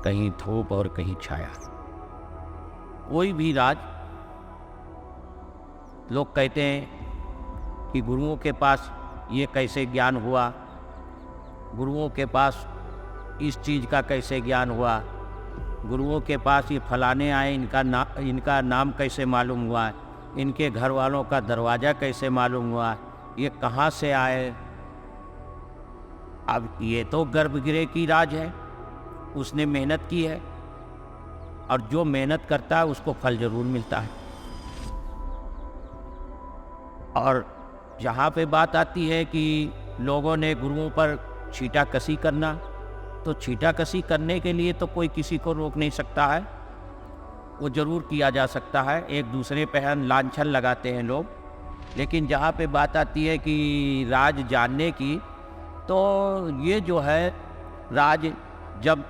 कहीं धूप और कहीं छाया। कोई भी राज, लोग कहते हैं कि गुरुओं के पास ये कैसे ज्ञान हुआ, गुरुओं के पास इस चीज़ का कैसे ज्ञान हुआ, गुरुओं के पास ये फलाने आए, इनका नाम कैसे मालूम हुआ, इनके घर वालों का दरवाज़ा कैसे मालूम हुआ, ये कहाँ से आए। अब ये तो गर्भगृह की राज है, उसने मेहनत की है, और जो मेहनत करता है उसको फल जरूर मिलता है। और जहाँ पे बात आती है कि लोगों ने गुरुओं पर छीटाकशी करना, तो छीटाकशी करने के लिए तो कोई किसी को रोक नहीं सकता है, वो ज़रूर किया जा सकता है। एक दूसरे पे लांछन लगाते हैं लोग, लेकिन जहाँ पे बात आती है कि राज जानने की, तो ये जो है राज, जब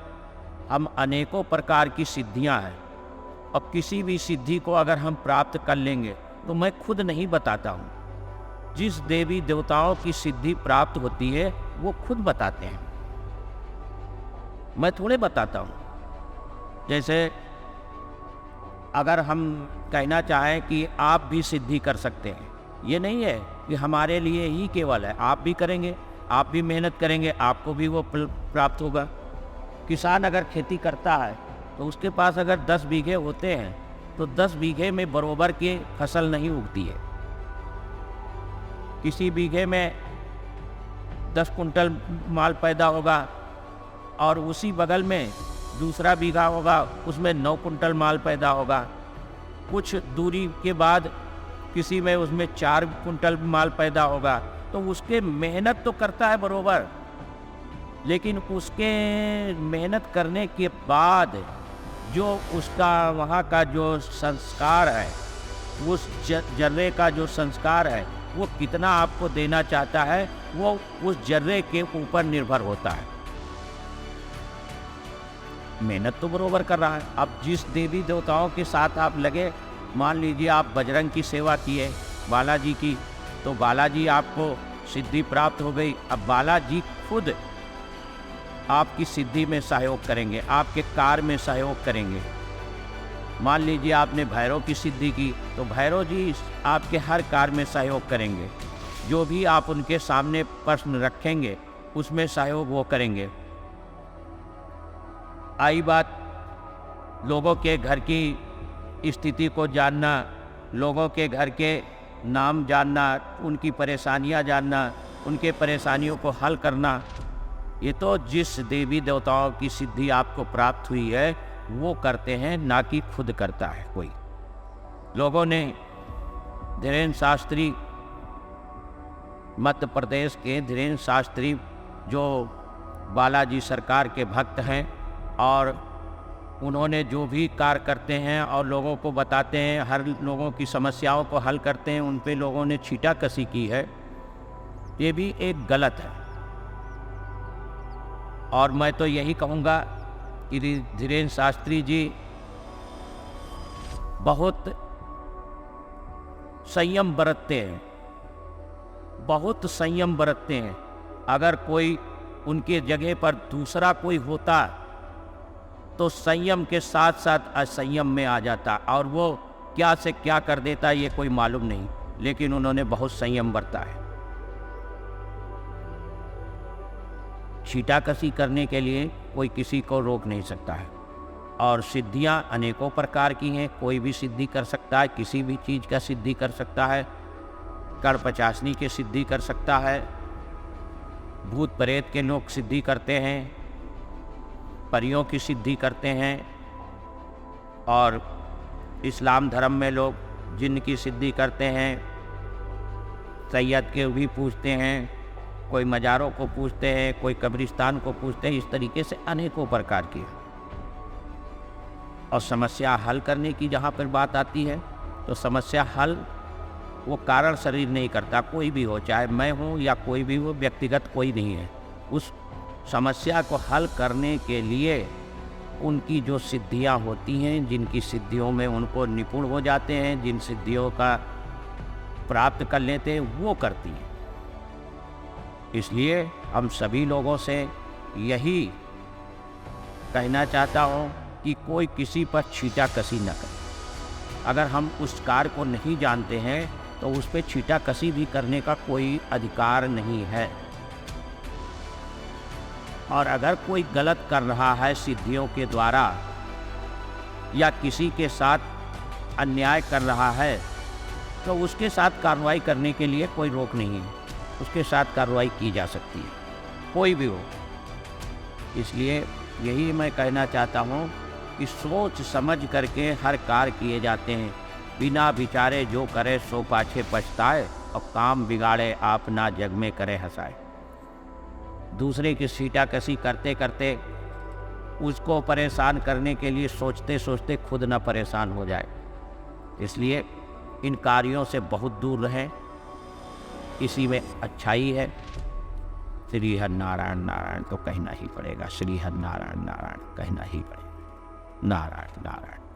हम अनेकों प्रकार की सिद्धियां हैं, अब किसी भी सिद्धि को अगर हम प्राप्त कर लेंगे तो मैं खुद नहीं बताता हूँ, जिस देवी देवताओं की सिद्धि प्राप्त होती है वो खुद बताते हैं, मैं थोड़े बताता हूँ। जैसे अगर हम कहना चाहें कि आप भी सिद्धि कर सकते हैं, ये नहीं है कि हमारे लिए ही केवल है, आप भी करेंगे, आप भी मेहनत करेंगे, आपको भी वो फल प्राप्त होगा। किसान अगर खेती करता है तो उसके पास अगर 10 बीघे होते हैं तो 10 बीघे में बरोबर की फसल नहीं उगती है। किसी बीघे में 10 कुंटल माल पैदा होगा और उसी बगल में दूसरा बीघा होगा, उसमें 9 कुंटल माल पैदा होगा। कुछ दूरी के बाद किसी में उसमें 4 कुंटल माल पैदा होगा। तो उसके मेहनत तो करता है बरोबर, लेकिन उसके मेहनत करने के बाद जो उसका वहाँ का जो संस्कार है, उस जर्रे का जो संस्कार है, वो कितना आपको देना चाहता है, वो उस जर्रे के ऊपर निर्भर होता है। मेहनत तो बरोबर कर रहा है। अब जिस देवी देवताओं के साथ आप लगे, मान लीजिए आप बजरंग की सेवा किए, बालाजी की, तो बालाजी आपको सिद्धि प्राप्त हो गई। अब बालाजी खुद आपकी सिद्धि में सहयोग करेंगे, आपके कार्य में सहयोग करेंगे। मान लीजिए आपने भैरव की सिद्धि की, तो भैरव जी आपके हर कार्य में सहयोग करेंगे। जो भी आप उनके सामने प्रश्न रखेंगे उसमें सहयोग वो करेंगे। आई बात लोगों के घर की स्थिति को जानना, लोगों के घर के नाम जानना, उनकी परेशानियां जानना, उनके परेशानियों को हल करना, ये तो जिस देवी देवताओं की सिद्धि आपको प्राप्त हुई है वो करते हैं, ना कि खुद करता है कोई। लोगों ने धीरेन्द्र शास्त्री, मध्य प्रदेश के धीरेन्द्र शास्त्री, जो बालाजी सरकार के भक्त हैं, और उन्होंने जो भी कार्य करते हैं और लोगों को बताते हैं, हर लोगों की समस्याओं को हल करते हैं, उन पे लोगों ने छीटाकशी की है, ये भी एक गलत है। और मैं तो यही कहूँगा कि धीरेन्द्र शास्त्री जी बहुत संयम बरतते हैं, बहुत संयम बरतते हैं। अगर कोई उनके जगह पर दूसरा कोई होता तो संयम के साथ साथ असंयम में आ जाता, और वो क्या से क्या कर देता ये कोई मालूम नहीं, लेकिन उन्होंने बहुत संयम बरता है। छीटाकशी करने के लिए कोई किसी को रोक नहीं सकता है। और सिद्धियां अनेकों प्रकार की हैं, कोई भी सिद्धि कर सकता है, किसी भी चीज़ का सिद्धि कर सकता है। कड़ पचासनी की सिद्धि कर सकता है, भूत प्रेत के लोग सिद्धि करते हैं, परियों की सिद्धि करते हैं, और इस्लाम धर्म में लोग जिन्न की सिद्धि करते हैं, सैयद के भी पूछते हैं, कोई मज़ारों को पूछते हैं, कोई कब्रिस्तान को पूछते हैं। इस तरीके से अनेकों प्रकार की। और समस्या हल करने की जहाँ पर बात आती है, तो समस्या हल वो कारण शरीर नहीं करता, कोई भी हो, चाहे मैं हूँ या कोई भी हो, व्यक्तिगत कोई नहीं है। उस समस्या को हल करने के लिए उनकी जो सिद्धियाँ होती हैं, जिनकी सिद्धियों में उनको निपुण हो जाते हैं, जिन सिद्धियों का प्राप्त कर लेते हैं, वो करती हैं। इसलिए हम सभी लोगों से यही कहना चाहता हूँ कि कोई किसी पर छींटाकसी न करे। अगर हम उस कार्य को नहीं जानते हैं तो उस पर छींटाकसी भी करने का कोई अधिकार नहीं है। और अगर कोई गलत कर रहा है सिद्धियों के द्वारा या किसी के साथ अन्याय कर रहा है तो उसके साथ कार्रवाई करने के लिए कोई रोक नहीं है। उसके साथ कार्रवाई की जा सकती है, कोई भी हो। इसलिए यही मैं कहना चाहता हूँ कि सोच समझ करके हर कार्य किए जाते हैं। बिना विचारे जो करे सो पाछे पछताए, और काम बिगाड़े आप ना जग में करे हंसाए। दूसरे की छींटाकसी करते करते उसको परेशान करने के लिए सोचते सोचते खुद ना परेशान हो जाए। इसलिए इन कार्यों से बहुत दूर रहें। इसी में अच्छाई है। श्री हरि नारायण नारायण तो कहना ही पड़ेगा। श्री हरि नारायण नारायण कहना ही पड़ेगा। नारायण नारायण।